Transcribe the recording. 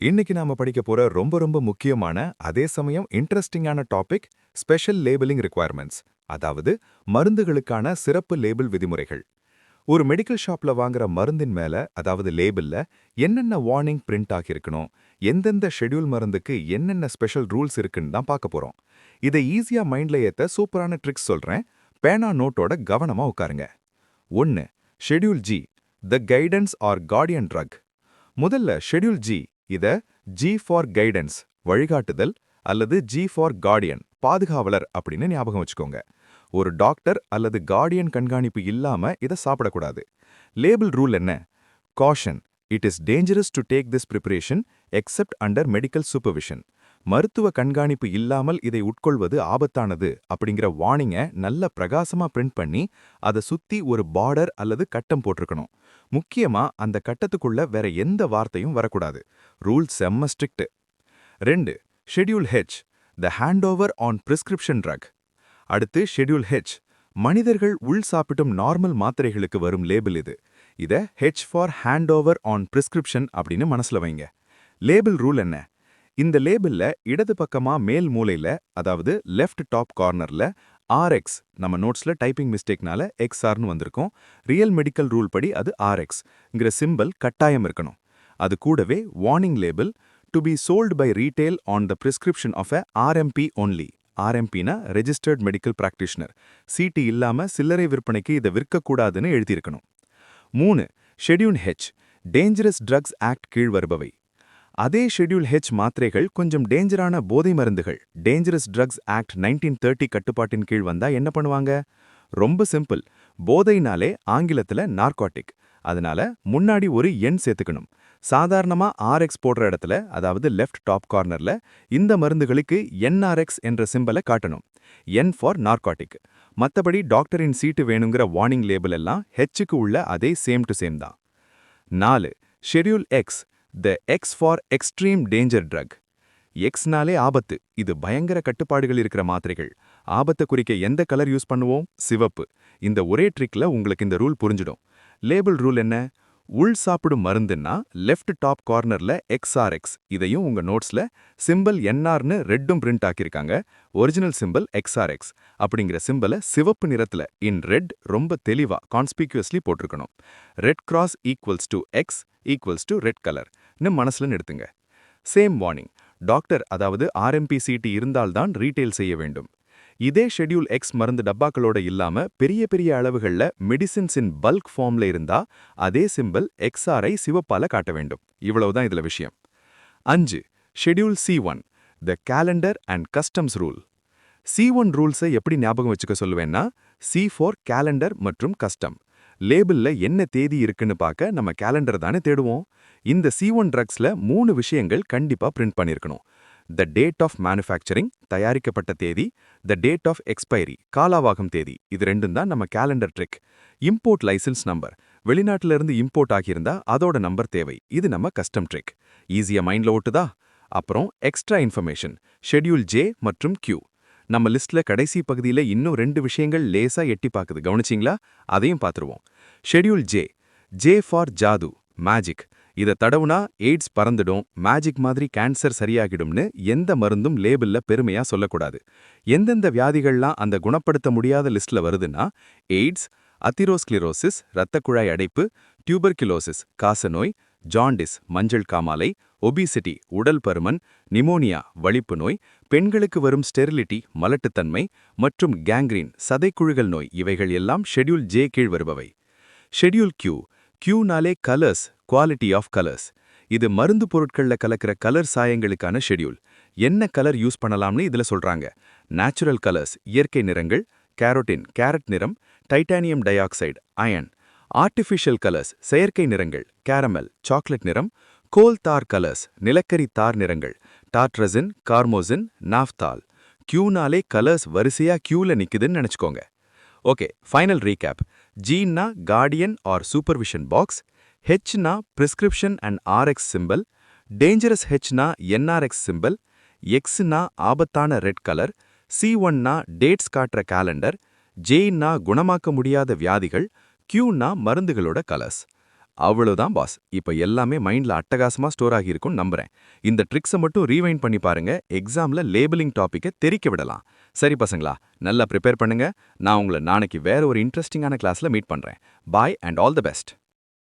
இன்னைக்கு நாம படிக்க போற ரொம்ப முக்கியமான அதே சமயம் இன்ட்ரெஸ்டிங்கான டாபிக் ஸ்பெஷல் லேபிளிங் ரிக்வயர்மெண்ட்ஸ், அதாவது மருந்துகளுக்கான சிறப்பு லேபிள் விதிமுறைகள். ஒரு மெடிக்கல் ஷாப்ல வாங்குற மருந்தின் மேல, அதாவது லேபிள்ல என்னென்ன வார்னிங் பிரிண்ட் ஆகியிருக்கணும், எந்தெந்த ஷெட்யூல் மருந்துக்கு என்னென்ன ஸ்பெஷல் ரூல்ஸ் இருக்குன்னு தான் பார்க்க போறோம். இதை ஈஸியா மைண்ட்ல ஏத்த சூப்பரான ட்ரிக்ஸ் சொல்றேன். பேனா நோட்டோட கவனமா உட்காருங்க. 1. Schedule G, the guidance or guardian drug. முதல்ல ஷெட்யூல் ஜி, இத ஜி ஃபார் கைடன்ஸ் வழிகாட்டுதல் அல்லது ஜி ஃபார் கார்டியன் பாதுகாவலர் அப்படின்னு ஞாபகம் வச்சுக்கோங்க. ஒரு டாக்டர் அல்லது கார்டியன் கண்காணிப்பு இல்லாம இதை சாப்பிடக்கூடாது. லேபிள் ரூல் என்ன? Caution, it is dangerous to take this preparation except under medical supervision. மருத்துவ கண்காணிப்பு இல்லாமல் இதை உட்கொள்வது ஆபத்தானது அப்படிங்கிற வார்னிங்கை நல்ல பிரகாசமா பிரிண்ட் பண்ணி அதை சுத்தி ஒரு பார்டர் அல்லது கட்டம் போட்டிருக்கணும். முக்கியமா அந்த கட்டத்துக்குள்ள வேற எந்த வார்த்தையும் வரக்கூடாது. ரூல் செம்ம strict. 2. Schedule H, the hand over on prescription drug. அடுத்து ஷெட்யூல் ஹெச், மனிதர்கள் உள் சாப்பிட்டும் நார்மல் மாத்திரைகளுக்கு வரும் லேபிள் இது. இத H for hand over on prescription அப்படின்னு மனசுல வைங்க. லேபிள் ரூல் என்ன? இந்த லேபிள்ல இடது பக்கமா மேல் மூலையில, அதாவது லெஃப்ட் டாப் கார்னர்ல ஆர்எக்ஸ், நம்ம நோட்ஸ்ல டைப்பிங் மிஸ்டேக்னால எக்ஸ்ஆர்னு வந்திருக்கும். ரியல் மெடிக்கல் ரூல் படி அது ஆர்எக்ஸ்ங்கிற சிம்பல் கட்டாயம் இருக்கணும். அது கூடவே warning label, to be sold by retail on the prescription of a RMP only. ஆர்எம்பினா ரெஜிஸ்டர்ட் மெடிக்கல் பிராக்டிஷனர். சீட்டு இல்லாம சில்லறை விற்பனைக்கு இதை விற்கக்கூடாதுன்னு எழுதியிருக்கணும். 3. Schedule H, dangerous drugs act கீழ் வருபவை. அதே ஷெட்யூல் ஹெச் மாத்திரைகள் கொஞ்சம் டேஞ்சரான போதை மருந்துகள், டேஞ்சரஸ் ட்ரக்ஸ் ஆக்ட் 1930 கட்டுப்பாட்டின் கீழ் வந்தா என்ன பண்ணுவாங்க? ரொம்ப சிம்பிள். போதைனாலே ஆங்கிலத்துல நார்காட்டிக். அதனால முன்னாடி ஒரு எண் சேர்த்துக்கணும். சாதாரணமா ஆர்எக்ஸ் போடுற இடத்துல, அதாவது லெஃப்ட் டாப் கார்னர்ல, இந்த மருந்துகளுக்கு என்ஆர்எக்ஸ் என்ற சிம்பலை காட்டணும். N for narcotic. மத்தபடி டாக்டரின் சீட்டு வேணுங்கிற வார்னிங் லேபிள் எல்லாம் ஹெச்சுக்கு உள்ள அதே சேம் டு சேம் தான். 4. Schedule X, the X for extreme danger drug. எக்ஸ்னாலே ஆபத்து. இது பயங்கர கட்டுப்பாடுகள் இருக்கிற மாத்திரைகள். ஆபத்தை குறிக்க எந்த கலர் யூஸ் பண்ணுவோம்? சிவப்பு. இந்த ஒரே ட்ரிக்ல உங்களுக்கு இந்த ரூல் புரிஞ்சிடும். லேபிள் ரூல் என்ன? உள் சாப்பிடும் மருந்துன்னா லெஃப்ட் டாப் கார்னர்ல எக்ஸ்ஆர்எக்ஸ். இதையும் உங்க நோட்ஸ்ல சிம்பல் என்ஆர்னு ரெட்டும் பிரிண்ட் ஆக்கியிருக்காங்க. ஒரிஜினல் சிம்பல் எக்ஸ்ஆர்எக்ஸ் அப்படிங்கிற சிம்பலை சிவப்பு நிறத்துல இன் ரெட் ரொம்ப தெளிவா கான்ஸ்பிக்யூஸ்லி போட்டிருக்கணும். Red cross equals to X equals to red colour மனசுல நிறுத்துங்க. Same warning. டாக்டர், அதாவது ஆர்எம்பி சீட்டு இருந்தால்தான் ரீட்டெயில் செய்ய வேண்டும். இதே ஷெட்யூல் எக்ஸ் மருந்து டப்பாக்களோட இல்லாம பெரிய அளவுகள்ல மெடிசின்ஸ் இன் பல்க் ஃபார்ம்ல இருந்தா அதே சிம்பல் எக்ஸ்ஆரை சிவப்பால காட்ட வேண்டும். இவ்வளவுதான் இதுல விஷயம். 5. Schedule C1, the calendar and customs rule. C1 ரூல்ஸை எப்படி ஞாபகம் வச்சுக்க சொல்லுவேன்னா, C ஃபார் கேலண்டர் மற்றும் கஸ்டம். லேபிள்ல என்ன தேதி இருக்குன்னு பார்க்க நம்ம கேலண்டர் தானே தேடுவோம். இந்த C1 ட்ரக்ஸ்ல 3 விஷயங்கள் கண்டிப்பா பிரிண்ட் பண்ணிருக்கணும். த டேட் ஆஃப் மேனுஃபேக்சரிங், தயாரிக்கப்பட்ட தேதி. த டேட் ஆஃப் எக்ஸ்பைரி, காலாவாகும் தேதி. இது ரெண்டும் தான் நம்ம calendar trick. Import licence number, வெளிநாட்டுல இருந்து இம்போர்ட் ஆகியிருந்தா அதோட நம்பர் தேவை. இது நம்ம கஸ்டம் ட்ரிக். ஈஸியா மைண்ட்ல ஓட்டுதா? அப்புறம் எக்ஸ்ட்ரா இன்ஃபர்மேஷன், ஷெட்யூல் ஜே மற்றும் கியூ. நம்ம லிஸ்ட்ல கடைசி பகுதியில இன்னும் 2 விஷயங்கள் லேசா எட்டி பாக்குது, கவனிச்சிங்களா? அதையும் பார்த்துருவோம். Schedule J, J for jadoo, magic. இதை தடவுனா எய்ட்ஸ் பறந்துடும், மேஜிக் மாதிரி கேன்சர் சரியாகிடும்னு எந்த மருந்தும் லேபிள்ல பெருமையா சொல்லக்கூடாது. எந்தெந்த வியாதிகள்லாம் அந்த குணப்படுத்த முடியாத லிஸ்ட்ல வருதுன்னா, எய்ட்ஸ், அத்திரோஸ்க்ளிரோசிஸ் இரத்தக்குழாய் அடைப்பு, டியூபர்குலோசிஸ் காசநோய், ஜாண்டிஸ் மஞ்சள் காமாலை, ஒபிசிட்டி உடல் பருமன், நிமோனியா வலிப்பு நோய், பெண்களுக்கு வரும் ஸ்டெரிலிட்டி மலட்டுத்தன்மை மற்றும் கேங்க்ரீன் சதைக்குழுகல் நோய், இவைகள் எல்லாம் ஷெட்யூல் ஜே கீழ் வருபவை. ஷெட்யூல் கியூ, கியூனாலே கலர்ஸ், குவாலிட்டி ஆஃப் கலர்ஸ். இது மருந்து பொருட்கள்ல கலக்கிற கலர் சாயங்களுக்கான ஷெட்யூல். என்ன கலர் யூஸ் பண்ணலாம்னு இதுல சொல்றாங்க. நேச்சுரல் கலர்ஸ், இயற்கை நிறங்கள், கேரோட்டின் கேரட் நிறம், titanium dioxide iron. Artificial colours, செயற்கை நிறங்கள், கேரமல் சாக்லேட் நிறம். கோல் தார் கலர்ஸ், நிலக்கரி தார் நிறங்கள், டார்ட்ரசின் கார்மோசின் நாஃப்தால். கியூனாலே கலர்ஸ் வரிசையா கியூல நிக்குதுன்னு நினைச்சுக்கோங்க. Okay, final recap. ஜீன்னா கார்டியன் ஆர் சூப்பர்விஷன் பாக்ஸ், ஹெச்னா prescription and Rx symbol, dangerous ஹெச்னா என்ஆர்எக்ஸ் சிம்பல், எக்ஸ்னா ஆபத்தான ரெட் கலர், C1னா டேட்ஸ் காட்டுற கேலண்டர், ஜேன்னா குணமாக்க முடியாத வியாதிகள், கியூனா மருந்துகளோட கலர்ஸ். அவ்வளவுதான் பாஸ். இப்ப எல்லாமே மைண்ட்ல அட்டகாசமா ஸ்டோர் ஆகியிருக்கும்னு நம்புறேன். இந்த ட்ரிக்ஸ மட்டும் ரீவைண்ட் பண்ணி பாருங்க, எக்ஸாம்ல லேபிளிங் டாபிக்க தெறிக்க விடலாம். சரி பசங்களா, நல்லா ப்ரிப்பேர் பண்ணுங்க. நான் உங்கள நாளைக்கு வேற ஒரு இன்ட்ரெஸ்டிங்கான கிளாஸ்ல மீட் பண்றேன். பாய் அண்ட் ஆல் தி பெஸ்ட்.